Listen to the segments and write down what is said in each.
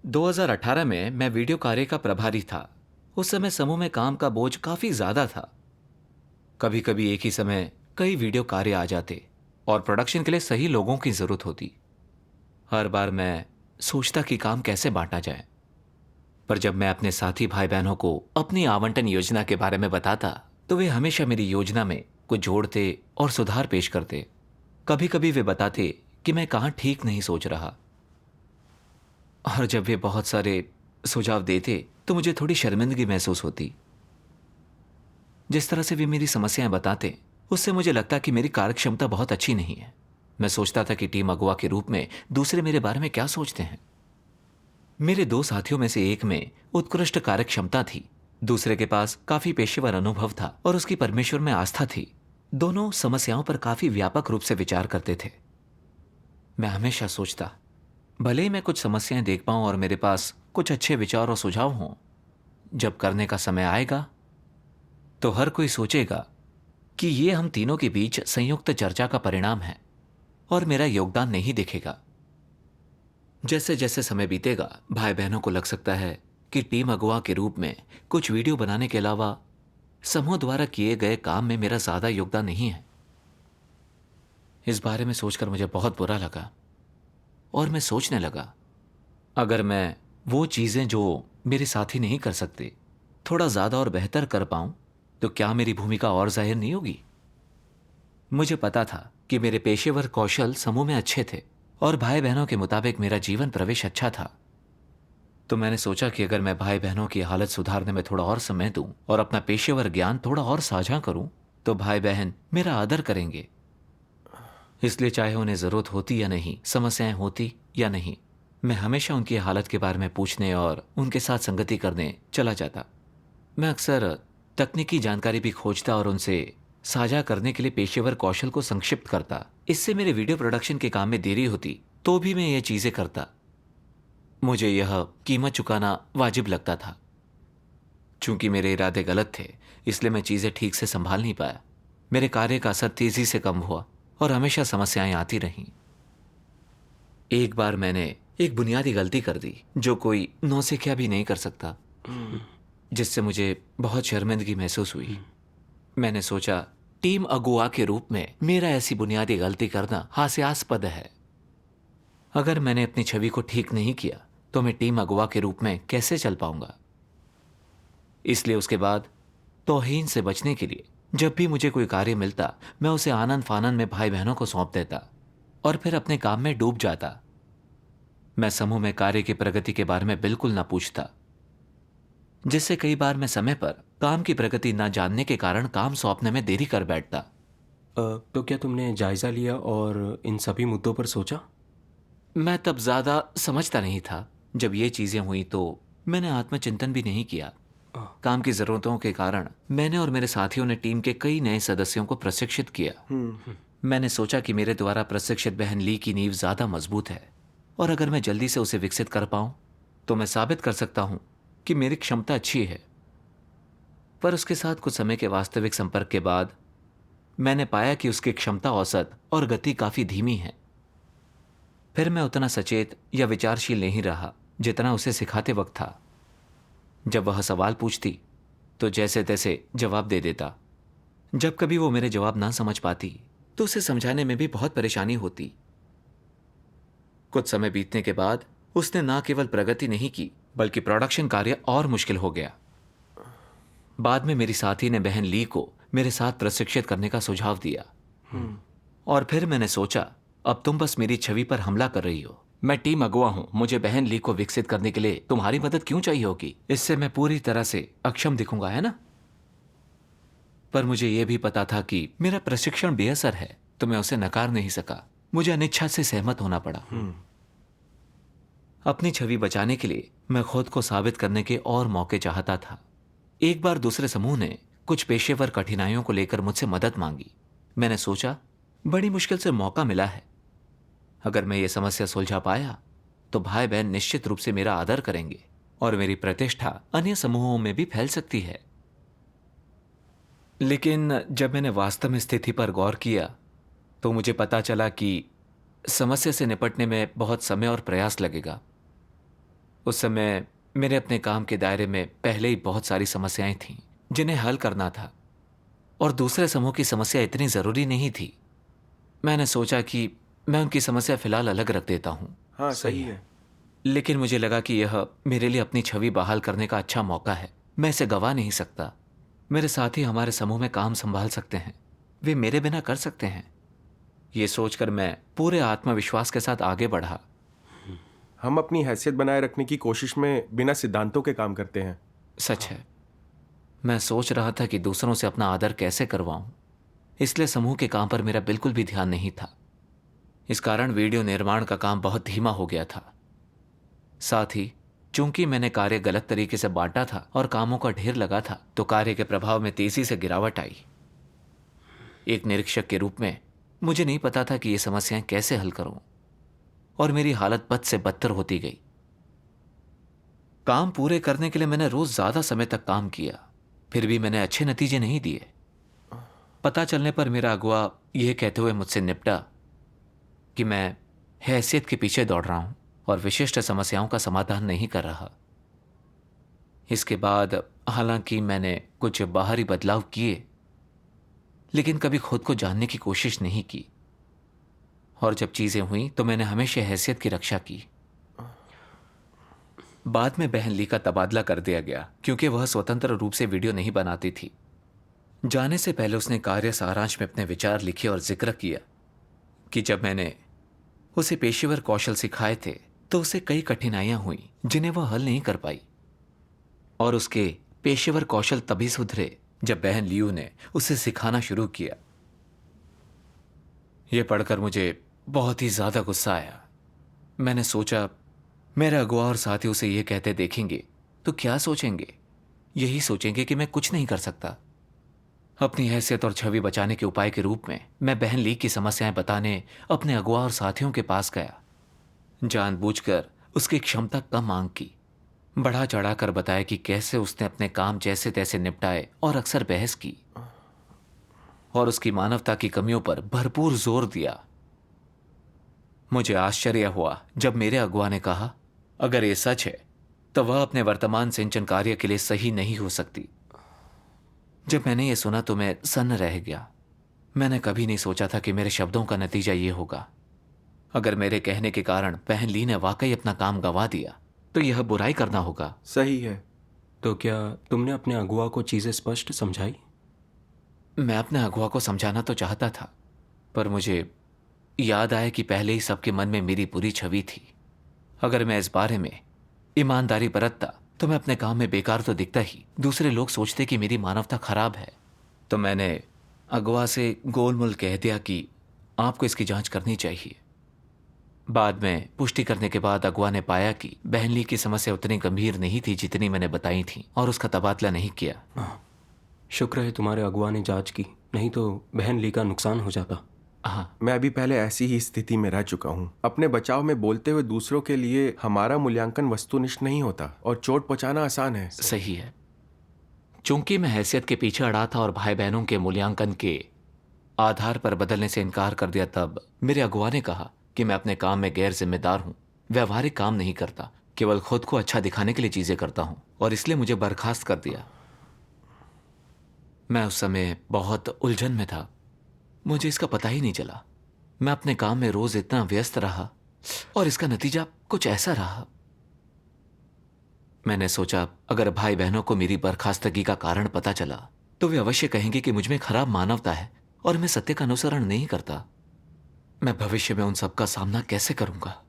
2018 में मैं वीडियो कार्य का प्रभारी था। उस समय समूह में काम का बोझ काफी ज्यादा था। कभी कभी एक ही समय कई वीडियो कार्य आ जाते और प्रोडक्शन के लिए सही लोगों की जरूरत होती। हर बार मैं सोचता कि काम कैसे बांटा जाए, पर जब मैं अपने साथी भाई बहनों को अपनी आवंटन योजना के बारे में बताता तो वे हमेशा मेरी योजना में कुछ जोड़ते और सुधार पेश करते। कभी कभी वे बताते कि मैं कहाँ ठीक नहीं सोच रहा, और जब वे बहुत सारे सुझाव देते तो मुझे थोड़ी शर्मिंदगी महसूस होती। जिस तरह से वे मेरी समस्याएं बताते उससे मुझे लगता कि मेरी कार्यक्षमता बहुत अच्छी नहीं है। मैं सोचता था कि टीम अगुवा के रूप में दूसरे मेरे बारे में क्या सोचते हैं। मेरे दो साथियों में से एक में उत्कृष्ट कार्यक्षमता थी, दूसरे के पास काफी पेशेवर अनुभव था और उसकी परमेश्वर में आस्था थी। दोनों समस्याओं पर काफी व्यापक रूप से विचार करते थे। मैं हमेशा सोचता, भले ही मैं कुछ समस्याएं देख पाऊं और मेरे पास कुछ अच्छे विचार और सुझाव हों, जब करने का समय आएगा तो हर कोई सोचेगा कि ये हम तीनों के बीच संयुक्त चर्चा का परिणाम है और मेरा योगदान नहीं दिखेगा। जैसे जैसे समय बीतेगा भाई बहनों को लग सकता है कि टीम अगुवा के रूप में कुछ वीडियो बनाने के अलावा समूह द्वारा किए गए काम में मेरा ज्यादा योगदान नहीं है। इस बारे में सोचकर मुझे बहुत बुरा लगा और मैं सोचने लगा, अगर मैं वो चीजें जो मेरे साथी नहीं कर सकते थोड़ा ज्यादा और बेहतर कर पाऊं तो क्या मेरी भूमिका और जाहिर नहीं होगी। मुझे पता था कि मेरे पेशेवर कौशल समूह में अच्छे थे और भाई बहनों के मुताबिक मेरा जीवन प्रवेश अच्छा था। तो मैंने सोचा कि अगर मैं भाई बहनों की हालत सुधारने में थोड़ा और समय दूं और अपना पेशेवर ज्ञान थोड़ा और साझा करूं तो भाई बहन मेरा आदर करेंगे। इसलिए चाहे उन्हें जरूरत होती या नहीं, समस्याएं होती या नहीं, मैं हमेशा उनकी हालत के बारे में पूछने और उनके साथ संगति करने चला जाता। मैं अक्सर तकनीकी जानकारी भी खोजता और उनसे साझा करने के लिए पेशेवर कौशल को संक्षिप्त करता। इससे मेरे वीडियो प्रोडक्शन के काम में देरी होती तो भी मैं ये चीजें करता। मुझे यह कीमत चुकाना वाजिब लगता था। चूंकि मेरे इरादे गलत थे इसलिए मैं चीजें ठीक से संभाल नहीं पाया। मेरे कार्य का असर तेजी से कम हुआ और हमेशा समस्याएं आती रहीं। एक बार मैंने एक बुनियादी गलती कर दी जो कोई नौसिखिया भी नहीं कर सकता, जिससे मुझे बहुत शर्मिंदगी महसूस हुई। मैंने सोचा, टीम अगुवा के रूप में मेरा ऐसी बुनियादी गलती करना हास्यास्पद है। अगर मैंने अपनी छवि को ठीक नहीं किया तो मैं टीम अगुवा के रूप में कैसे चल पाऊंगा। इसलिए उसके बाद तौहीन से बचने के लिए जब भी मुझे कोई कार्य मिलता मैं उसे आनंद फानन में भाई बहनों को सौंप देता और फिर अपने काम में डूब जाता। मैं समूह में कार्य की प्रगति के बारे में बिल्कुल ना पूछता, जिससे कई बार मैं समय पर काम की प्रगति ना जानने के कारण काम सौंपने में देरी कर बैठता। तो क्या तुमने जायज़ा लिया और इन सभी मुद्दों पर सोचा? मैं तब ज्यादा समझता नहीं था। जब ये चीजें हुई तो मैंने आत्मचिंतन भी नहीं किया। अ, काम की जरूरतों के कारण मैंने और मेरे साथियों ने टीम के कई नए सदस्यों को प्रशिक्षित किया। मैंने सोचा कि मेरे द्वारा प्रशिक्षित बहन ली की नींव ज्यादा मजबूत है और अगर मैं जल्दी से उसे विकसित कर पाऊं तो मैं साबित कर सकता हूं कि मेरी क्षमता अच्छी है। पर उसके साथ कुछ समय के वास्तविक संपर्क के बाद मैंने पाया कि उसकी क्षमता औसत और गति काफी धीमी है। फिर मैं उतना सचेत या विचारशील नहीं रहा जितना उसे सिखाते वक्त था। जब वह सवाल पूछती तो जैसे तैसे जवाब दे देता। जब कभी वो मेरे जवाब ना समझ पाती तो उसे समझाने में भी बहुत परेशानी होती। कुछ समय बीतने के बाद उसने ना केवल प्रगति नहीं की बल्कि प्रोडक्शन कार्य और मुश्किल हो गया। बाद में मेरी साथी ने बहन ली को मेरे साथ प्रशिक्षित करने का सुझाव दिया और फिर मैंने सोचा, अब तुम बस मेरी छवि पर हमला कर रही हो। मैं टीम अगुवा हूं, मुझे बहन ली को विकसित करने के लिए तुम्हारी मदद क्यों चाहिए होगी। इससे मैं पूरी तरह से अक्षम दिखूंगा, है ना। पर मुझे यह भी पता था कि मेरा प्रशिक्षण बेअसर है तो मैं उसे नकार नहीं सका। मुझे अनिच्छा से सहमत होना पड़ा। अपनी छवि बचाने के लिए मैं खुद को साबित करने के और मौके चाहता था। एक बार दूसरे समूह ने कुछ पेशेवर कठिनाइयों को लेकर मुझसे मदद मांगी। मैंने सोचा, बड़ी मुश्किल से मौका मिला है, अगर मैं ये समस्या सुलझा पाया तो भाई बहन निश्चित रूप से मेरा आदर करेंगे और मेरी प्रतिष्ठा अन्य समूहों में भी फैल सकती है। लेकिन जब मैंने वास्तव में स्थिति पर गौर किया तो मुझे पता चला कि समस्या से निपटने में बहुत समय और प्रयास लगेगा। उस समय मेरे अपने काम के दायरे में पहले ही बहुत सारी समस्याएं थीं जिन्हें हल करना था, और दूसरे समूह की समस्या इतनी ज़रूरी नहीं थी। मैंने सोचा कि मैं उनकी समस्या फिलहाल अलग रख देता हूँ। हाँ, सही है। लेकिन मुझे लगा कि यह मेरे लिए अपनी छवि बहाल करने का अच्छा मौका है। मैं इसे गवा नहीं सकता। मेरे साथी हमारे समूह में काम संभाल सकते हैं, वे मेरे बिना कर सकते हैं। ये सोचकर मैं पूरे आत्मविश्वास के साथ आगे बढ़ा। हम अपनी हैसियत बनाए रखने की कोशिश में बिना सिद्धांतों के काम करते हैं। सच है। मैं सोच रहा था कि दूसरों से अपना आदर कैसे करवाऊं, इसलिए समूह के काम पर मेरा बिल्कुल भी ध्यान नहीं था। इस कारण वीडियो निर्माण का काम बहुत धीमा हो गया था। साथ ही चूंकि मैंने कार्य गलत तरीके से बांटा था और कामों का ढेर लगा था, तो कार्य के प्रभाव में तेजी से गिरावट आई। एक निरीक्षक के रूप में मुझे नहीं पता था कि ये समस्याएं कैसे हल करूं, और मेरी हालत बद से बदतर होती गई। काम पूरे करने के लिए मैंने रोज ज्यादा समय तक काम किया, फिर भी मैंने अच्छे नतीजे नहीं दिए। पता चलने पर मेरा अगुआ यह कहते हुए मुझसे निपटा कि मैं हैसियत के पीछे दौड़ रहा हूं और विशिष्ट समस्याओं का समाधान नहीं कर रहा। इसके बाद हालांकि मैंने कुछ बाहरी बदलाव किए, लेकिन कभी खुद को जानने की कोशिश नहीं की, और जब चीजें हुई तो मैंने हमेशा हैसियत की रक्षा की। बाद में बहन ली का तबादला कर दिया गया क्योंकि वह स्वतंत्र रूप से वीडियो नहीं बनाती थी। जाने से पहले उसने कार्य सारांश में अपने विचार लिखे और जिक्र किया कि जब मैंने उसे पेशेवर कौशल सिखाए थे तो उसे कई कठिनाइयां हुई जिन्हें वह हल नहीं कर पाई, और उसके पेशेवर कौशल तभी सुधरे जब बहन लियू ने उसे सिखाना शुरू किया। यह पढ़कर मुझे बहुत ही ज्यादा गुस्सा आया। मैंने सोचा, मेरे अगुआ और साथी उसे यह कहते देखेंगे तो क्या सोचेंगे? यही सोचेंगे कि मैं कुछ नहीं कर सकता। अपनी हैसियत और छवि बचाने के उपाय के रूप में मैं बहन ली की समस्याएं बताने अपने अगुआ और साथियों के पास गया। जानबूझकर उसकी क्षमता कम आंक की, बढ़ा चढ़ाकर बताया कि कैसे उसने अपने काम जैसे तैसे निपटाए और अक्सर बहस की, और उसकी मानवता की कमियों पर भरपूर जोर दिया। मुझे आश्चर्य हुआ जब मेरे अगुआ ने कहा, अगर ये सच है तो वह अपने वर्तमान सिंचन कार्य के लिए सही नहीं हो सकती। जब मैंने ये सुना तो मैं सन्न रह गया। मैंने कभी नहीं सोचा था कि मेरे शब्दों का नतीजा ये होगा। अगर मेरे कहने के कारण बहन ली ने वाकई अपना काम गंवा दिया तो यह बुराई करना होगा। सही है। तो क्या तुमने अपने अगुआ को चीज़ें स्पष्ट समझाई? मैं अपने अगुआ को समझाना तो चाहता था, पर मुझे याद आया कि पहले ही सबके मन में मेरी बुरी छवि थी। अगर मैं इस बारे में ईमानदारी बरतता तो मैं अपने काम में बेकार तो दिखता ही, दूसरे लोग सोचते कि मेरी मानवता खराब है। तो मैंने अगुआ से गोलमोल कह दिया कि आपको इसकी जांच करनी चाहिए। बाद में पुष्टि करने के बाद अगुआ ने पाया कि बहन ली की समस्या उतनी गंभीर नहीं थी जितनी मैंने बताई थी, और उसका तबादला नहीं किया। शुक्र है तुम्हारे अगुआ ने जांच की, नहीं तो बहन ली का नुकसान हो जाता। हाँ, मैं अभी पहले ऐसी ही स्थिति में रह चुका हूँ। अपने बचाव में बोलते हुए दूसरों के लिए हमारा मूल्यांकन वस्तुनिष्ठ नहीं होता, और चोट पहुंचाना आसान है। सही है। चूंकि मैं हैसियत के पीछे अड़ा था और भाई बहनों के मूल्यांकन के आधार पर बदलने से इनकार कर दिया, तब मेरे अगुआ ने कहा कि मैं अपने काम में गैर जिम्मेदार हूं, व्यवहारिक काम नहीं करता, केवल खुद को अच्छा दिखाने के लिए चीजें करता हूं, और इसलिए मुझे बर्खास्त कर दिया। मैं उस समय बहुत उलझन में था, मुझे इसका पता ही नहीं चला। मैं अपने काम में रोज इतना व्यस्त रहा और इसका नतीजा कुछ ऐसा रहा। मैंने सोचा, अगर भाई बहनों को मेरी बर्खास्तगी का कारण पता चला तो वे अवश्य कहेंगे कि मुझ में खराब मानवता है और मैं सत्य का अनुसरण नहीं करता। मैं भविष्य में उन सबका सामना कैसे करूंगा?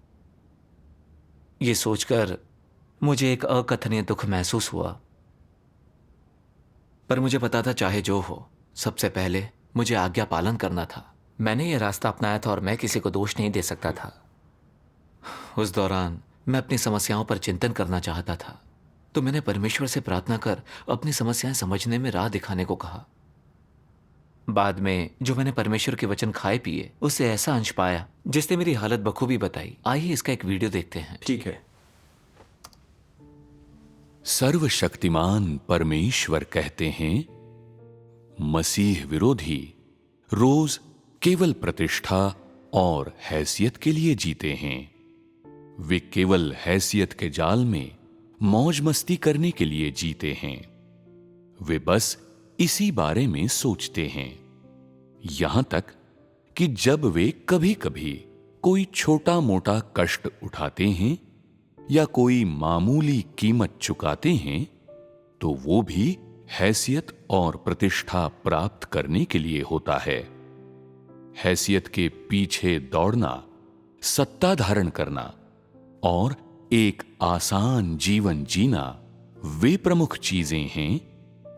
ये सोचकर मुझे एक अकथनीय दुख महसूस हुआ। पर मुझे पता था चाहे जो हो, सबसे पहले मुझे आज्ञा पालन करना था। मैंने यह रास्ता अपनाया था और मैं किसी को दोष नहीं दे सकता था। उस दौरान मैं अपनी समस्याओं पर चिंतन करना चाहता था, तो मैंने परमेश्वर से प्रार्थना कर अपनी समस्याएं समझने में राह दिखाने को कहा। बाद में जो मैंने परमेश्वर के वचन खाए पिए, उससे ऐसा अंश पाया जिसने मेरी हालत बखूबी बताई। आइए इसका एक वीडियो देखते हैं। ठीक है। सर्वशक्तिमान परमेश्वर कहते हैं, मसीह विरोधी रोज केवल प्रतिष्ठा और हैसियत के लिए जीते हैं। वे केवल हैसियत के जाल में मौज मस्ती करने के लिए जीते हैं। वे बस इसी बारे में सोचते हैं। यहां तक कि जब वे कभी कभी कोई छोटा मोटा कष्ट उठाते हैं या कोई मामूली कीमत चुकाते हैं, तो वो भी हैसियत और प्रतिष्ठा प्राप्त करने के लिए होता है। हैसियत के पीछे दौड़ना, सत्ता धारण करना और एक आसान जीवन जीना वे प्रमुख चीजें हैं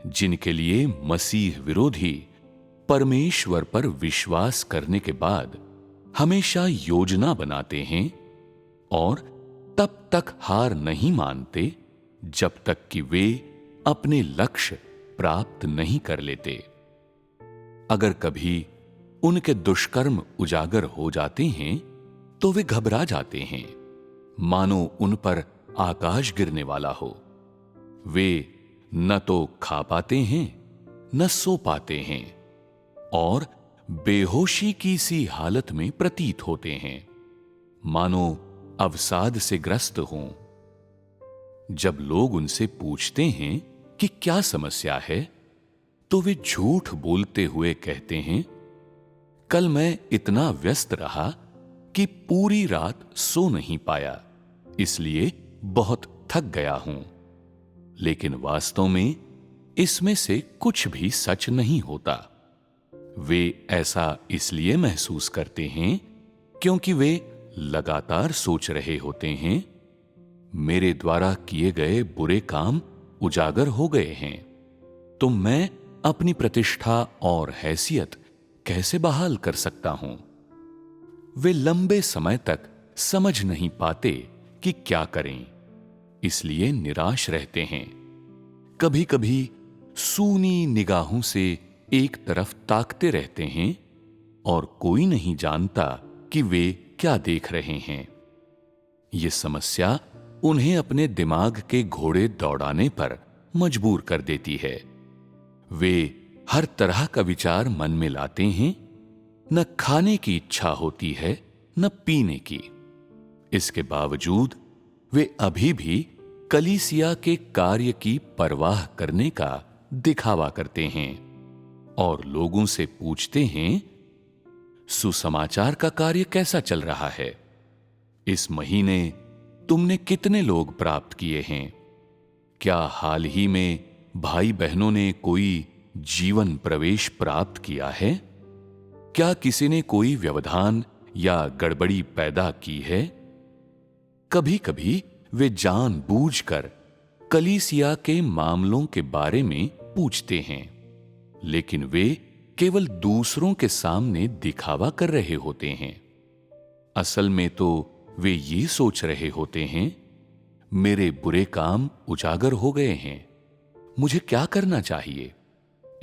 जिनके लिए मसीह विरोधी परमेश्वर पर विश्वास करने के बाद हमेशा योजना बनाते हैं और तब तक हार नहीं मानते जब तक कि वे अपने लक्ष्य प्राप्त नहीं कर लेते। अगर कभी उनके दुष्कर्म उजागर हो जाते हैं तो वे घबरा जाते हैं, मानो उन पर आकाश गिरने वाला हो। वे न तो खा पाते हैं न सो पाते हैं और बेहोशी की सी हालत में प्रतीत होते हैं, मानो अवसाद से ग्रस्त हों। जब लोग उनसे पूछते हैं कि क्या समस्या है, तो वे झूठ बोलते हुए कहते हैं, कल मैं इतना व्यस्त रहा कि पूरी रात सो नहीं पाया, इसलिए बहुत थक गया हूं। लेकिन वास्तव में इसमें से कुछ भी सच नहीं होता। वे ऐसा इसलिए महसूस करते हैं क्योंकि वे लगातार सोच रहे होते हैं, मेरे द्वारा किए गए बुरे काम उजागर हो गए हैं, तो मैं अपनी प्रतिष्ठा और हैसियत कैसे बहाल कर सकता हूं। वे लंबे समय तक समझ नहीं पाते कि क्या करें, इसलिए निराश रहते हैं। कभी कभी सूनी निगाहों से एक तरफ ताकते रहते हैं और कोई नहीं जानता कि वे क्या देख रहे हैं। यह समस्या उन्हें अपने दिमाग के घोड़े दौड़ाने पर मजबूर कर देती है। वे हर तरह का विचार मन में लाते हैं, न खाने की इच्छा होती है न पीने की। इसके बावजूद वे अभी भी कलीसिया के कार्य की परवाह करने का दिखावा करते हैं और लोगों से पूछते हैं, सुसमाचार का कार्य कैसा चल रहा है? इस महीने तुमने कितने लोग प्राप्त किए हैं? क्या हाल ही में भाई बहनों ने कोई जीवन प्रवेश प्राप्त किया है? क्या किसी ने कोई व्यवधान या गड़बड़ी पैदा की है? कभी कभी वे जानबूझकर कलीसिया के मामलों के बारे में पूछते हैं, लेकिन वे केवल दूसरों के सामने दिखावा कर रहे होते हैं। असल में तो वे ये सोच रहे होते हैं, मेरे बुरे काम उजागर हो गए हैं, मुझे क्या करना चाहिए?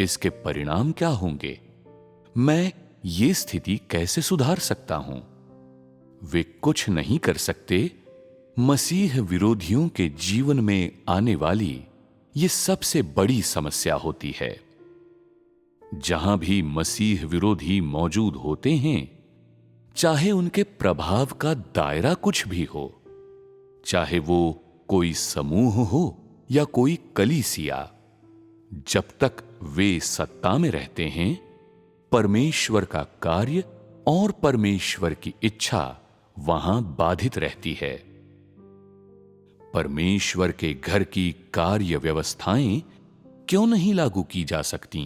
इसके परिणाम क्या होंगे? मैं ये स्थिति कैसे सुधार सकता हूं? वे कुछ नहीं कर सकते। मसीह विरोधियों के जीवन में आने वाली ये सबसे बड़ी समस्या होती है। जहां भी मसीह विरोधी मौजूद होते हैं, चाहे उनके प्रभाव का दायरा कुछ भी हो, चाहे वो कोई समूह हो या कोई कलीसिया, जब तक वे सत्ता में रहते हैं, परमेश्वर का कार्य और परमेश्वर की इच्छा वहां बाधित रहती है। परमेश्वर के घर की कार्य व्यवस्थाएं क्यों नहीं लागू की जा सकती?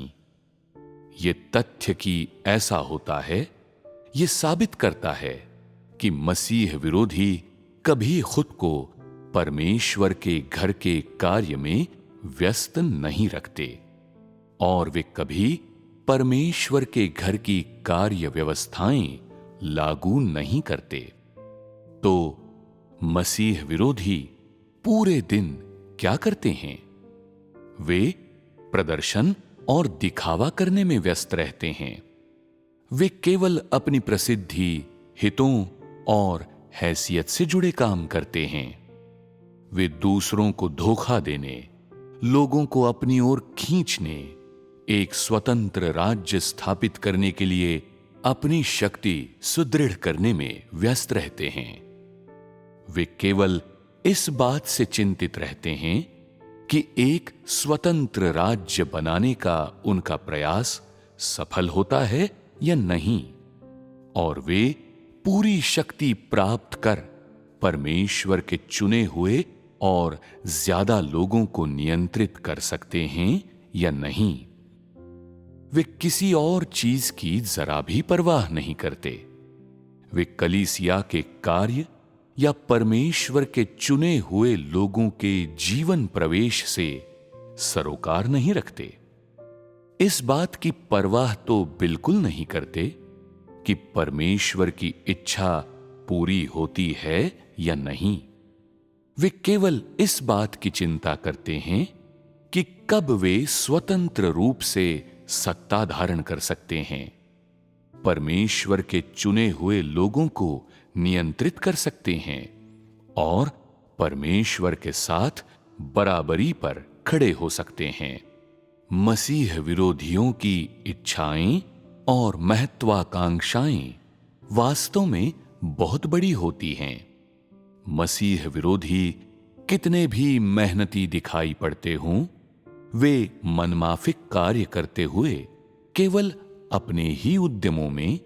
ये तथ्य कि ऐसा होता है, ये साबित करता है कि मसीह विरोधी कभी खुद को परमेश्वर के घर के कार्य में व्यस्त नहीं रखते और वे कभी परमेश्वर के घर की कार्य व्यवस्थाएं लागू नहीं करते। तो मसीह विरोधी पूरे दिन क्या करते हैं? वे प्रदर्शन और दिखावा करने में व्यस्त रहते हैं। वे केवल अपनी प्रसिद्धि, हितों और हैसियत से जुड़े काम करते हैं। वे दूसरों को धोखा देने, लोगों को अपनी ओर खींचने, एक स्वतंत्र राज्य स्थापित करने के लिए अपनी शक्ति सुदृढ़ करने में व्यस्त रहते हैं। वे केवल इस बात से चिंतित रहते हैं कि एक स्वतंत्र राज्य बनाने का उनका प्रयास सफल होता है या नहीं, और वे पूरी शक्ति प्राप्त कर परमेश्वर के चुने हुए और ज्यादा लोगों को नियंत्रित कर सकते हैं या नहीं। वे किसी और चीज की जरा भी परवाह नहीं करते। वे कलीसिया के कार्य या परमेश्वर के चुने हुए लोगों के जीवन प्रवेश से सरोकार नहीं रखते। इस बात की परवाह तो बिल्कुल नहीं करते कि परमेश्वर की इच्छा पूरी होती है या नहीं। वे केवल इस बात की चिंता करते हैं कि कब वे स्वतंत्र रूप से सत्ता धारण कर सकते हैं, परमेश्वर के चुने हुए लोगों को नियंत्रित कर सकते हैं और परमेश्वर के साथ बराबरी पर खड़े हो सकते हैं। मसीह विरोधियों की इच्छाएं और महत्वाकांक्षाएं वास्तव में बहुत बड़ी होती हैं। मसीह विरोधी कितने भी मेहनती दिखाई पड़ते हों, वे मनमाफिक कार्य करते हुए केवल अपने ही उद्यमों में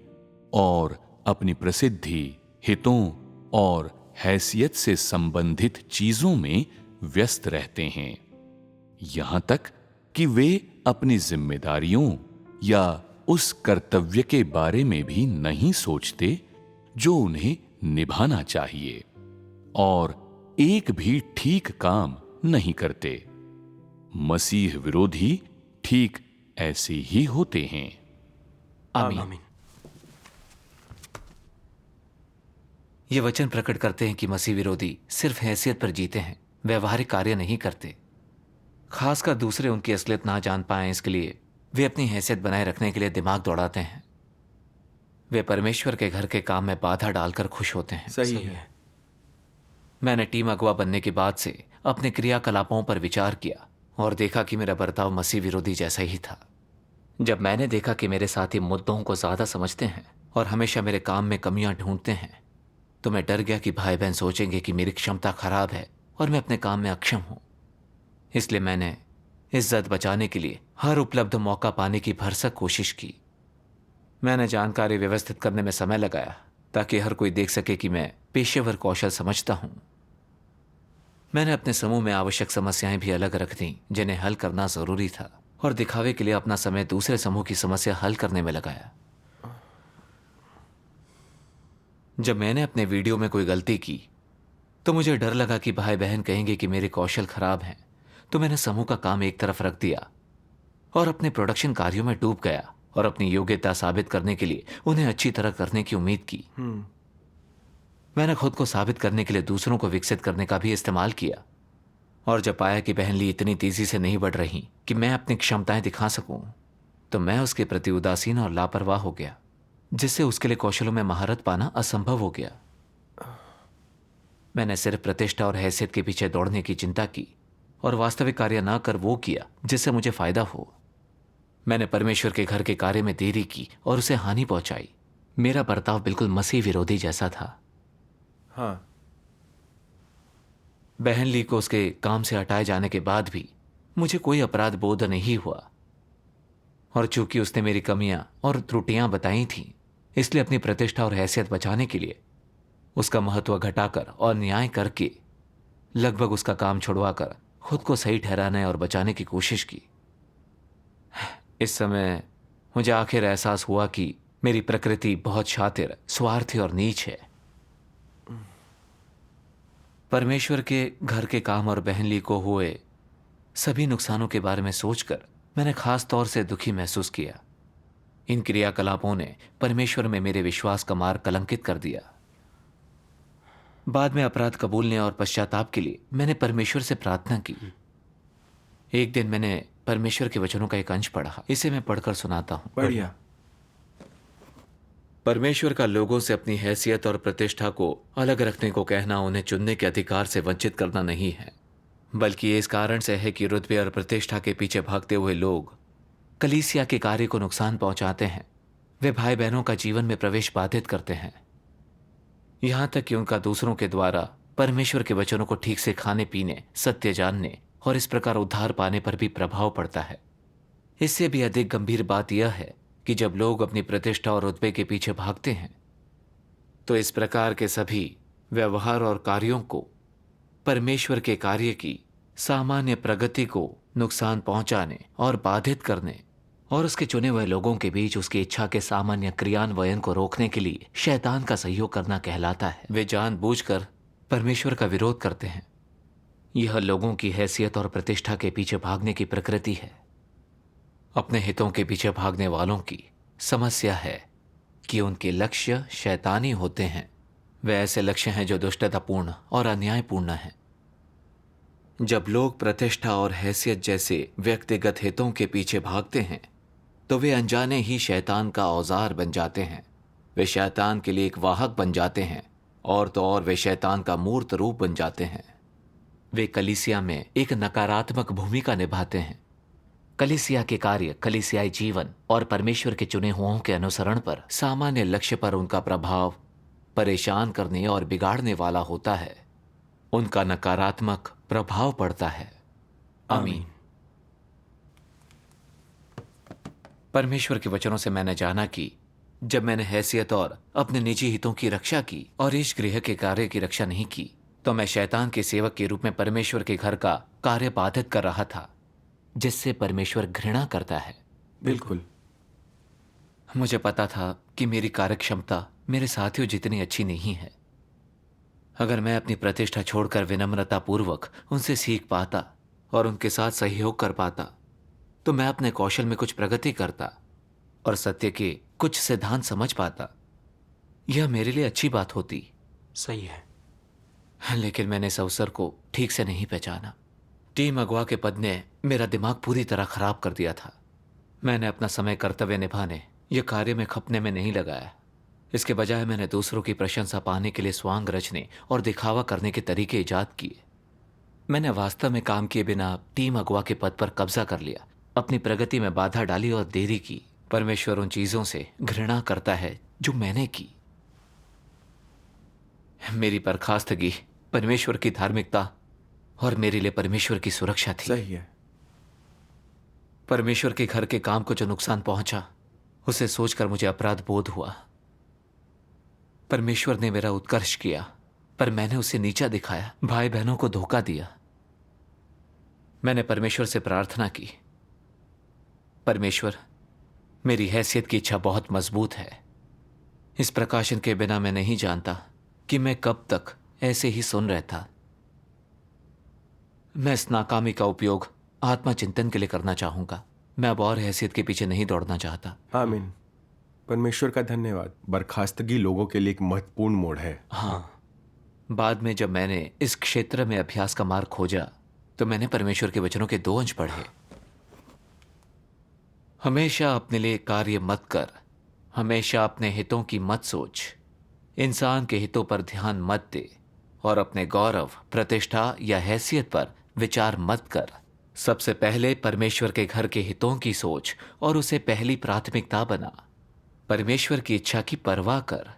और अपनी प्रसिद्धि, हितों और हैसियत से संबंधित चीजों में व्यस्त रहते हैं, यहां तक कि वे अपनी जिम्मेदारियों या उस कर्तव्य के बारे में भी नहीं सोचते जो उन्हें निभाना चाहिए, और एक भी ठीक काम नहीं करते। मसीह विरोधी ठीक ऐसे ही होते हैं। आमीन। आमीन। ये वचन प्रकट करते हैं कि मसीह विरोधी सिर्फ हैसियत पर जीते हैं, व्यवहारिक कार्य नहीं करते। खासकर दूसरे उनकी असलियत ना जान पाएं, इसके लिए वे अपनी हैसियत बनाए रखने के लिए दिमाग दौड़ाते हैं। वे परमेश्वर के घर के काम में बाधा डालकर खुश होते हैं। सही है। मैंने टीम अगुवा बनने के बाद से अपने क्रियाकलापों पर विचार किया और देखा कि मेरा बर्ताव मसीह विरोधी जैसा ही था। जब मैंने देखा कि मेरे साथी मुद्दों को ज्यादा समझते हैं और हमेशा मेरे काम में कमियां ढूंढते हैं, तो मैं डर गया कि भाई बहन सोचेंगे कि मेरी क्षमता खराब है और मैं अपने काम में अक्षम हूं। इसलिए मैंने इज्जत बचाने के लिए हर उपलब्ध मौका पाने की भरसक कोशिश की। मैंने जानकारी व्यवस्थित करने में समय लगाया ताकि हर कोई देख सके कि मैं पेशेवर कौशल समझता हूं। मैंने अपने समूह में आवश्यक समस्याएं भी अलग रख दी जिन्हें हल करना जरूरी था, और दिखावे के लिए अपना समय दूसरे समूह की समस्या हल करने में लगाया। जब मैंने अपने वीडियो में कोई गलती की तो मुझे डर लगा कि भाई बहन कहेंगे कि मेरे कौशल खराब हैं, तो मैंने समूह का काम एक तरफ रख दिया और अपने प्रोडक्शन कार्यों में डूब गया और अपनी योग्यता साबित करने के लिए उन्हें अच्छी तरह करने की उम्मीद की। मैंने खुद को साबित करने के लिए दूसरों को विकसित करने का भी इस्तेमाल किया, और जब पाया कि बहन ली इतनी तेजी से नहीं बढ़ रही कि मैं अपनी क्षमताएं दिखा सकूं, तो मैं उसके प्रति उदासीन और लापरवाह हो गया, जिससे उसके लिए कौशलों में महारत पाना असंभव हो गया। मैंने सिर्फ प्रतिष्ठा और हैसियत के पीछे दौड़ने की चिंता की और वास्तविक कार्य ना कर वो किया जिससे मुझे फायदा हो। मैंने परमेश्वर के घर के कार्य में देरी की और उसे हानि पहुंचाई। मेरा बर्ताव बिल्कुल मसीह विरोधी जैसा था। हाँ। बहन ली को उसके काम से हटाए जाने के बाद भी मुझे कोई अपराध बोध नहीं हुआ, और चूंकि उसने मेरी कमियां और त्रुटियां बताई थीं, इसलिए अपनी प्रतिष्ठा और हैसियत बचाने के लिए उसका महत्व घटाकर और न्याय करके लगभग उसका काम छुड़वाकर खुद को सही ठहराने और बचाने की कोशिश की। इस समय मुझे आखिर एहसास हुआ कि मेरी प्रकृति बहुत शातिर, स्वार्थी और नीच है। परमेश्वर के घर के काम और बहन ली को हुए सभी नुकसानों के बारे में सोचकर मैंने खास तौर से दुखी महसूस किया। इन क्रियाकलापों ने परमेश्वर में मेरे विश्वास का मार्ग कलंकित कर दिया। बाद में अपराध कबूलने और पश्चाताप के लिए मैंने परमेश्वर से प्रार्थना की। एक दिन मैंने परमेश्वर के वचनों का एक अंश पढ़ा। इसे मैं पढ़कर सुनाता हूं। बढ़िया। परमेश्वर का लोगों से अपनी हैसियत और प्रतिष्ठा को अलग रखने को कहना उन्हें चुनने के अधिकार से वंचित करना नहीं है, बल्कि ये इस कारण से है कि रुतबे और प्रतिष्ठा के पीछे भागते हुए लोग कलीसिया के कार्य को नुकसान पहुंचाते हैं। वे भाई बहनों का जीवन में प्रवेश बाधित करते हैं, यहां तक कि उनका दूसरों के द्वारा परमेश्वर के वचनों को ठीक से खाने पीने, सत्य जानने और इस प्रकार उद्धार पाने पर भी प्रभाव पड़ता है। इससे भी अधिक गंभीर बात यह है कि जब लोग अपनी प्रतिष्ठा और रुतबे के पीछे भागते हैं तो इस प्रकार के सभी व्यवहार और कार्यों को परमेश्वर के कार्य की सामान्य प्रगति को नुकसान पहुंचाने और बाधित करने और उसके चुने हुए लोगों के बीच उसकी इच्छा के सामान्य क्रियान्वयन को रोकने के लिए शैतान का सहयोग करना कहलाता है। वे जानबूझकर परमेश्वर का विरोध करते हैं। यह लोगों की हैसियत और प्रतिष्ठा के पीछे भागने की प्रकृति है। अपने हितों के पीछे भागने वालों की समस्या है कि उनके लक्ष्य शैतानी होते हैं। वे ऐसे लक्ष्य हैं जो दुष्टतापूर्ण और अन्यायपूर्ण हैं। जब लोग प्रतिष्ठा और हैसियत जैसे व्यक्तिगत हितों के पीछे भागते हैं तो वे अनजाने ही शैतान का औजार बन जाते हैं। वे शैतान के लिए एक वाहक बन जाते हैं और तो और वे शैतान का मूर्त रूप बन जाते हैं। वे कलीसिया में एक नकारात्मक भूमिका निभाते हैं। कलीसिया के कार्य, कलीसियाई जीवन और परमेश्वर के चुने हुओं के अनुसरण पर सामान्य लक्ष्य पर उनका प्रभाव परेशान करने और बिगाड़ने वाला होता है। उनका नकारात्मक प्रभाव पड़ता है। आमीन। परमेश्वर के वचनों से मैंने जाना कि जब मैंने हैसियत और अपने निजी हितों की रक्षा की और इस गृह के कार्य की रक्षा नहीं की तो मैं शैतान के सेवक के रूप में परमेश्वर के घर का कार्य बाधित कर रहा था, जिससे परमेश्वर घृणा करता है। बिल्कुल। मुझे पता था कि मेरी कार्यक्षमता मेरे साथियों जितनी अच्छी नहीं है। अगर मैं अपनी प्रतिष्ठा छोड़कर विनम्रता पूर्वक उनसे सीख पाता और उनके साथ सहयोग कर पाता तो मैं अपने कौशल में कुछ प्रगति करता और सत्य के कुछ सिद्धांत समझ पाता। यह मेरे लिए अच्छी बात होती। सही है। लेकिन मैंने इस अवसर को ठीक से नहीं पहचाना। टीम अगवा के पद ने मेरा दिमाग पूरी तरह खराब कर दिया था। मैंने अपना समय कर्तव्य निभाने या कार्य में खपने में नहीं लगाया। इसके बजाय मैंने दूसरों की प्रशंसा पाने के लिए स्वांग रचने और दिखावा करने के तरीके ईजाद किए। मैंने वास्तव में काम किए बिना टीम अगवा के पद पर कब्जा कर लिया, अपनी प्रगति में बाधा डाली और देरी की। परमेश्वर उन चीजों से घृणा करता है जो मैंने की। मेरी बर्खास्तगी परमेश्वर की धार्मिकता और मेरे लिए परमेश्वर की सुरक्षा थी। सही है। परमेश्वर के घर के काम को जो नुकसान पहुंचा उसे सोचकर मुझे अपराध बोध हुआ। परमेश्वर ने मेरा उत्कर्ष किया पर मैंने उसे नीचा दिखाया, भाई बहनों को धोखा दिया। मैंने परमेश्वर से प्रार्थना की, परमेश्वर, मेरी हैसियत की इच्छा बहुत मजबूत है। इस प्रकाशन के बिना मैं नहीं जानता कि मैं कब तक ऐसे ही सुन रहता। मैं इस नाकामी का उपयोग आत्मचिंतन के लिए करना चाहूंगा। मैं अब और हैसियत के पीछे नहीं दौड़ना चाहता। आमीन। परमेश्वर का धन्यवाद। बर्खास्तगी लोगों के लिए एक महत्वपूर्ण मोड़ है। हाँ, बाद में जब मैंने इस क्षेत्र में अभ्यास का मार्ग खोजा तो मैंने परमेश्वर के वचनों के 2 अंश पढ़े। हमेशा अपने लिए कार्य मत कर, हमेशा अपने हितों की मत सोच, इंसान के हितों पर ध्यान मत दे और अपने गौरव, प्रतिष्ठा या हैसियत पर विचार मत कर। सबसे पहले परमेश्वर के घर के हितों की सोच और उसे पहली प्राथमिकता बना। परमेश्वर की इच्छा की परवाह कर।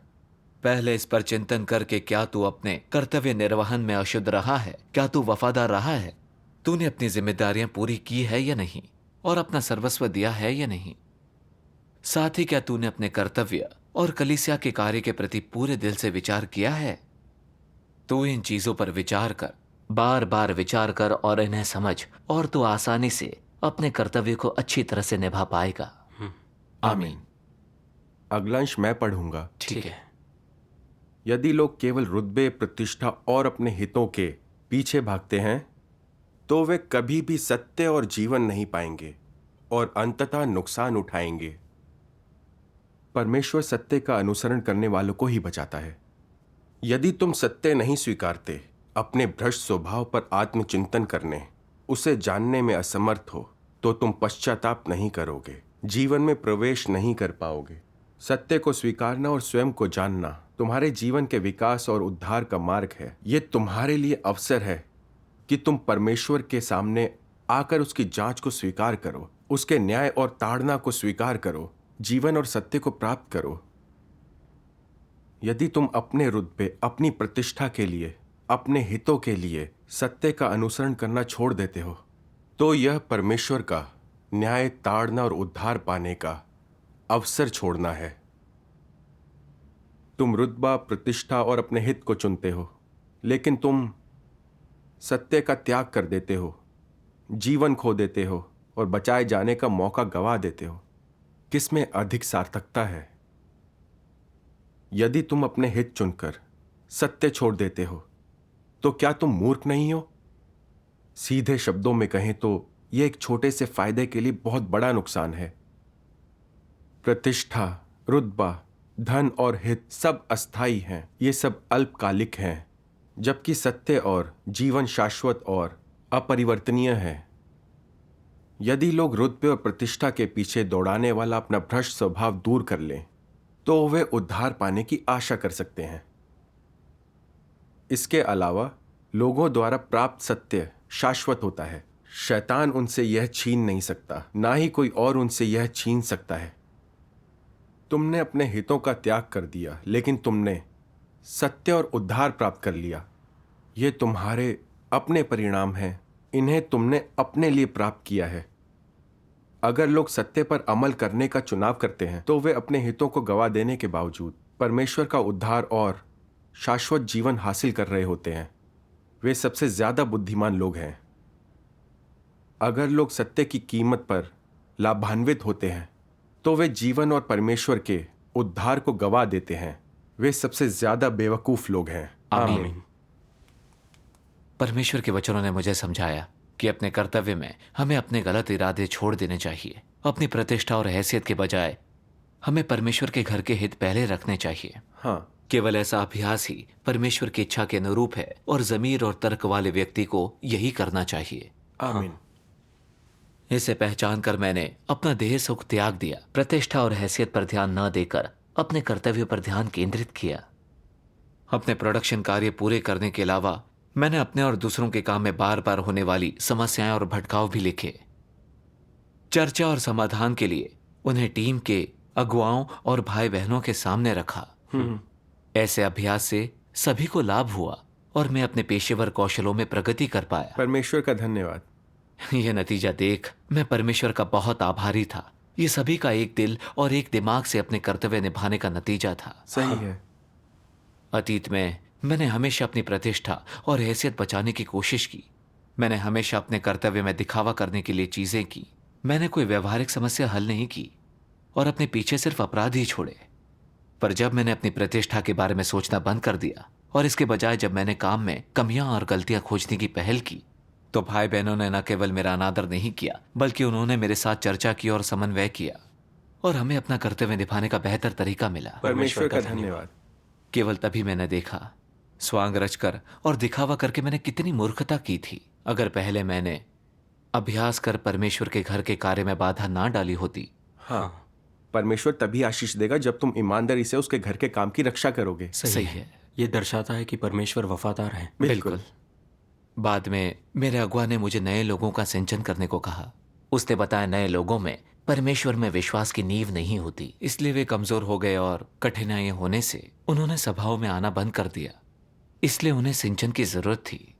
पहले इस पर चिंतन कर कि क्या तू अपने कर्तव्य निर्वहन में अशुद्ध रहा है, क्या तू वफादार रहा है, तूने अपनी जिम्मेदारियां पूरी की है या नहीं और अपना सर्वस्व दिया है या नहीं। साथ ही क्या तूने अपने कर्तव्य और कलीसिया के कार्य के प्रति पूरे दिल से विचार किया है। तू इन चीजों पर विचार कर, बार बार विचार कर और इन्हें समझ और तू आसानी से अपने कर्तव्य को अच्छी तरह से निभा पाएगा। आमीन। अगला अंश मैं पढ़ूंगा। ठीक है। यदि लोग केवल रुतबे, प्रतिष्ठा और अपने हितों के पीछे भागते हैं तो वे कभी भी सत्य और जीवन नहीं पाएंगे और अंततः नुकसान उठाएंगे। परमेश्वर सत्य का अनुसरण करने वालों को ही बचाता है। यदि तुम सत्य नहीं स्वीकारते, अपने भ्रष्ट स्वभाव पर आत्मचिंतन करने, उसे जानने में असमर्थ हो, तो तुम पश्चाताप नहीं करोगे, जीवन में प्रवेश नहीं कर पाओगे। सत्य को स्वीकारना और स्वयं को जानना तुम्हारे जीवन के विकास और उद्धार का मार्ग है। यह तुम्हारे लिए अवसर है कि तुम परमेश्वर के सामने आकर उसकी जांच को स्वीकार करो, उसके न्याय और ताड़ना को स्वीकार करो, जीवन और सत्य को प्राप्त करो। यदि तुम अपने रुतबे, अपनी प्रतिष्ठा के लिए अपने हितों के लिए सत्य का अनुसरण करना छोड़ देते हो, तो यह परमेश्वर का न्याय ताड़ना और उद्धार पाने का अवसर छोड़ना है। तुम रुतबा, प्रतिष्ठा और अपने हित को चुनते हो, लेकिन तुम सत्य का त्याग कर देते हो, जीवन खो देते हो और बचाए जाने का मौका गवा देते हो। किसमें अधिक सार्थकता है? यदि तुम अपने हित चुनकर सत्य छोड़ देते हो, तो क्या तुम मूर्ख नहीं हो? सीधे शब्दों में कहें तो यह एक छोटे से फायदे के लिए बहुत बड़ा नुकसान है। प्रतिष्ठा, रुतबा, धन और हित सब अस्थायी हैं, ये सब अल्पकालिक हैं, जबकि सत्य और जीवन शाश्वत और अपरिवर्तनीय है। यदि लोग रुतबे और प्रतिष्ठा के पीछे दौड़ाने वाला अपना भ्रष्ट स्वभाव दूर कर लें, तो वे उद्धार पाने की आशा कर सकते हैं। इसके अलावा लोगों द्वारा प्राप्त सत्य शाश्वत होता है। शैतान उनसे यह छीन नहीं सकता, ना ही कोई और उनसे यह छीन सकता है। तुमने अपने हितों का त्याग कर दिया, लेकिन तुमने सत्य और उद्धार प्राप्त कर लिया। ये तुम्हारे अपने परिणाम हैं, इन्हें तुमने अपने लिए प्राप्त किया है। अगर लोग सत्य पर अमल करने का चुनाव करते हैं, तो वे अपने हितों को गवा देने के बावजूद परमेश्वर का उद्धार और शाश्वत जीवन हासिल कर रहे होते हैं। वे सबसे ज्यादा बुद्धिमान लोग हैं। अगर लोग सत्य की कीमत पर लाभान्वित होते हैं, तो वे जीवन और परमेश्वर के उद्धार को गवा देते हैं। वे सबसे ज्यादा बेवकूफ लोग हैं। आमीन। परमेश्वर के वचनों ने मुझे समझाया कि अपने कर्तव्य में हमें अपने गलत इरादे छोड़ देने चाहिए। अपनी प्रतिष्ठा और हैसियत के बजाय हमें परमेश्वर के घर के हित पहले रखने चाहिए। हाँ, केवल ऐसा अभ्यास ही परमेश्वर की इच्छा के अनुरूप है और जमीर और तर्क वाले व्यक्ति को यही करना चाहिए। आमीन। इसे पहचान कर मैंने अपना देह सुख त्याग दिया, प्रतिष्ठा और हैसियत पर ध्यान न देकर अपने कर्तव्य पर ध्यान केंद्रित किया। अपने प्रोडक्शन कार्य पूरे करने के अलावा मैंने अपने और दूसरों के काम में बार बार होने वाली समस्याएं और भटकाव भी लिखे। चर्चा और समाधान के लिए उन्हें टीम के अगुवाओं और भाई बहनों के सामने रखा। ऐसे अभ्यास से सभी को लाभ हुआ और मैं अपने पेशेवर कौशलों में प्रगति कर पाया। परमेश्वर का धन्यवाद। यह नतीजा देख मैं परमेश्वर का बहुत आभारी था। ये सभी का एक दिल और एक दिमाग से अपने कर्तव्य निभाने का नतीजा था। सही है। अतीत में मैंने हमेशा अपनी प्रतिष्ठा और हैसियत बचाने की कोशिश की। मैंने हमेशा अपने कर्तव्य में दिखावा करने के लिए चीजें की। मैंने कोई व्यवहारिक समस्या हल नहीं की और अपने पीछे सिर्फ अपराध ही छोड़े। पर जब मैंने अपनी प्रतिष्ठा के बारे में सोचना बंद कर दिया और इसके बजाय जब मैंने काम में कमियां और गलतियां खोजने की पहल की, तो भाई बहनों ने न केवल मेरा अनादर नहीं किया, बल्कि उन्होंने मेरे साथ चर्चा की और समन्वय किया और हमें अपना कर्तव्य निभाने का बेहतर तरीका मिला। परमेश्वर का धन्यवाद। केवल तभी मैंने देखा स्वांग रचकर और दिखावा करके मैंने कितनी मूर्खता की थी। अगर पहले मैंने अभ्यास कर परमेश्वर के घर के कार्य में बाधा ना डाली होती। हाँ, परमेश्वर तभी आशीष देगा जब तुम ईमानदारी से उसके घर के काम की रक्षा करोगे। सही है। ये दर्शाता है कि परमेश्वर वफादार है। बिल्कुल। बाद में मेरे अगुआ ने मुझे नए लोगों का सिंचन करने को कहा। उसने बताया नए लोगों में परमेश्वर में विश्वास की नींव नहीं होती, इसलिए वे कमजोर हो गए और कठिनाइयां होने से उन्होंने सभाओं में आना बंद कर दिया। इसलिए उन्हें सिंचन की जरूरत थी।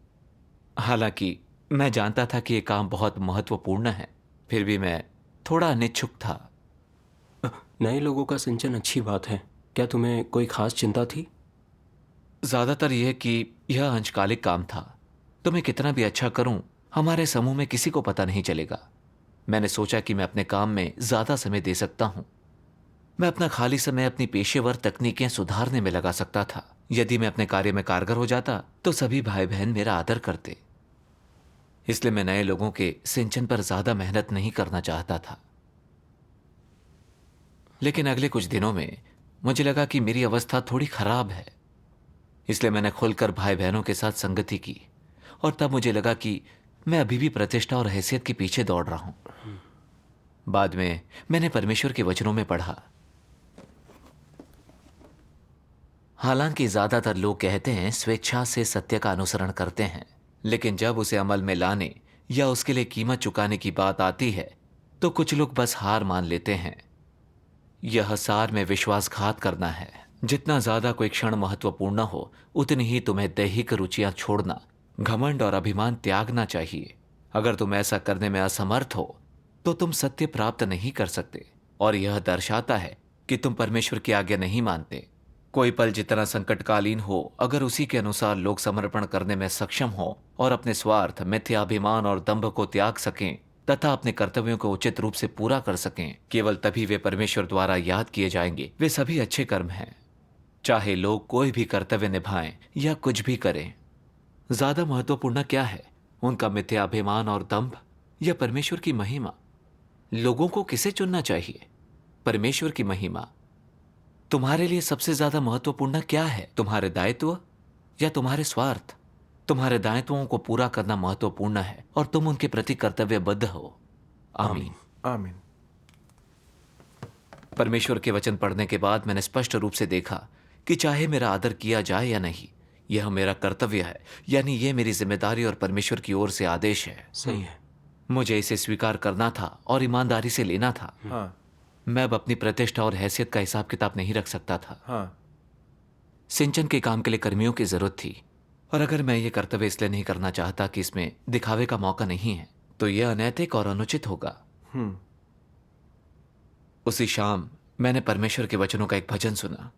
हालांकि मैं जानता था कि यह काम बहुत महत्वपूर्ण है, फिर भी मैं थोड़ा अनिच्छुक था। नए लोगों का सिंचन अच्छी बात है। क्या तुम्हें कोई खास चिंता थी? ज्यादातर यह कि यह अंशकालिक काम था, तो मैं कितना भी अच्छा करूं, हमारे समूह में किसी को पता नहीं चलेगा। मैंने सोचा कि मैं अपने काम में ज्यादा समय दे सकता हूं। मैं अपना खाली समय अपनी पेशेवर तकनीकें सुधारने में लगा सकता था। यदि मैं अपने कार्य में कारगर हो जाता तो सभी भाई बहन मेरा आदर करते। इसलिए मैं नए लोगों के सिंचन पर ज्यादा मेहनत नहीं करना चाहता था। लेकिन अगले कुछ दिनों में मुझे लगा कि मेरी अवस्था थोड़ी खराब है। इसलिए मैंने खुलकर भाई बहनों के साथ संगति की और तब मुझे लगा कि मैं अभी भी प्रतिष्ठा और हैसियत के पीछे दौड़ रहा हूं। बाद में मैंने परमेश्वर के वचनों में पढ़ा, हालांकि ज्यादातर लोग कहते हैं स्वेच्छा से सत्य का अनुसरण करते हैं, लेकिन जब उसे अमल में लाने या उसके लिए कीमत चुकाने की बात आती है तो कुछ लोग बस हार मान लेते हैं। यह सार में विश्वासघात करना है। जितना ज्यादा कोई क्षण महत्वपूर्ण हो, उतनी ही तुम्हें दैहिक रुचियां छोड़ना, घमंड और अभिमान त्यागना चाहिए। अगर तुम ऐसा करने में असमर्थ हो तो तुम सत्य प्राप्त नहीं कर सकते, और यह दर्शाता है कि तुम परमेश्वर की आज्ञा नहीं मानते। कोई पल जितना संकटकालीन हो, अगर उसी के अनुसार लोग समर्पण करने में सक्षम हो और अपने स्वार्थ, मिथ्याभिमान और दंभ को त्याग सकें तथा अपने कर्तव्यों को उचित रूप से पूरा कर सकें, केवल तभी वे परमेश्वर द्वारा याद किए जाएंगे। वे सभी अच्छे कर्म हैं, चाहे लोग कोई भी कर्तव्य निभाएं या कुछ भी करें। ज्यादा महत्वपूर्ण क्या है, उनका मिथ्याभिमान और दंभ या परमेश्वर की महिमा? लोगों को किसे चुनना चाहिए? परमेश्वर की महिमा। तुम्हारे लिए सबसे ज्यादा महत्वपूर्ण क्या है, तुम्हारे दायित्व या तुम्हारे स्वार्थ? तुम्हारे दायित्वों को पूरा करना महत्वपूर्ण है और तुम उनके प्रति कर्तव्यबद्ध हो। आमीन। आमीन। परमेश्वर के वचन पढ़ने के बाद मैंने स्पष्ट रूप से देखा कि चाहे मेरा आदर किया जाए या नहीं, यह मेरा कर्तव्य है, यानी यह मेरी जिम्मेदारी और परमेश्वर की ओर से आदेश है। सही है। मुझे इसे स्वीकार करना था और ईमानदारी से लेना था। हाँ मैं अब अपनी प्रतिष्ठा और हैसियत का हिसाब किताब नहीं रख सकता था। हाँ सिंचन के काम के लिए कर्मियों की जरूरत थी, और अगर मैं ये कर्तव्य इसलिए नहीं करना चाहता कि इसमें दिखावे का मौका नहीं है, तो यह अनैतिक और अनुचित होगा। उसी शाम मैंने परमेश्वर के वचनों का एक भजन सुना।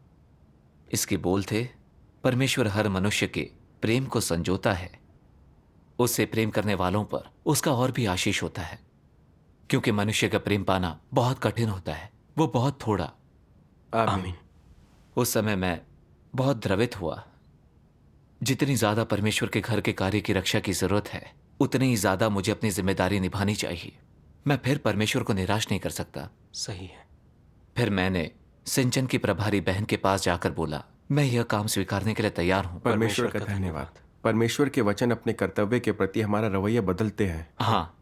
इसके बोल थे, परमेश्वर हर मनुष्य के प्रेम को संजोता है, उससे प्रेम करने वालों पर उसका और भी आशीष होता है। क्योंकि मनुष्य का प्रेम पाना बहुत कठिन होता है, वो बहुत थोड़ा। आमीन। उस समय मैं बहुत द्रवित हुआ। जितनी ज्यादा परमेश्वर के घर के कार्य की रक्षा की जरूरत है, उतनी ही ज्यादा मुझे अपनी जिम्मेदारी निभानी चाहिए। मैं फिर परमेश्वर को निराश नहीं कर सकता। सही है। फिर मैंने सिंचन की प्रभारी बहन के पास जाकर बोला, मैं यह काम स्वीकारने के लिए तैयार हूं। परमेश्वर का धन्यवाद। परमेश्वर के वचन अपने कर्तव्य के प्रति हमारा रवैया बदलते हैं। हाँ,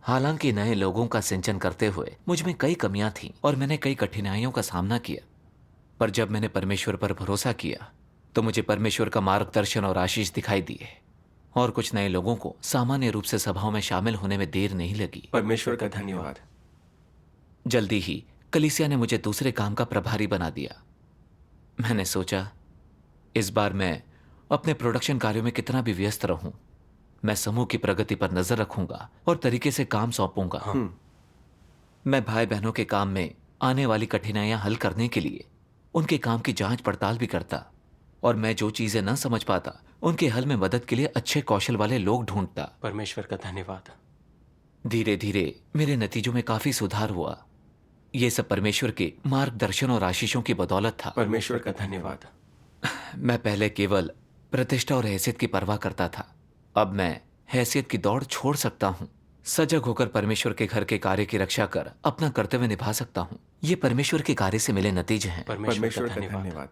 हालांकि नए लोगों का सिंचन करते हुए मुझ में कई कमियां थीं और मैंने कई कठिनाइयों का सामना किया, पर जब मैंने परमेश्वर पर भरोसा किया तो मुझे परमेश्वर का मार्गदर्शन और आशीष दिखाई दिए, और कुछ नए लोगों को सामान्य रूप से सभाओं में शामिल होने में देर नहीं लगी। परमेश्वर का धन्यवाद। जल्दी ही कलीसिया ने मुझे दूसरे काम का प्रभारी बना दिया। मैंने सोचा, इस बार मैं अपने प्रोडक्शन कार्यों में कितना भी व्यस्त रहूं, मैं समूह की प्रगति पर नजर रखूंगा और तरीके से काम सौंपूंगा। मैं भाई बहनों के काम में आने वाली कठिनाइयां हल करने के लिए उनके काम की जांच पड़ताल भी करता, और मैं जो चीजें न समझ पाता उनके हल में मदद के लिए अच्छे कौशल वाले लोग ढूंढता। परमेश्वर का धन्यवाद। धीरे धीरे मेरे नतीजों में काफी सुधार हुआ। ये सब परमेश्वर के मार्गदर्शन और आशीषों की बदौलत था। परमेश्वर का धन्यवाद। मैं पहले केवल प्रतिष्ठा और हैसियत की परवाह करता था, अब मैं हैसियत की दौड़ छोड़ सकता हूँ। सजग होकर परमेश्वर के घर के कार्य की रक्षा कर अपना कर्तव्य निभा सकता हूँ। ये परमेश्वर के कार्य से मिले नतीजे हैं। परमेश्वर का धन्यवाद।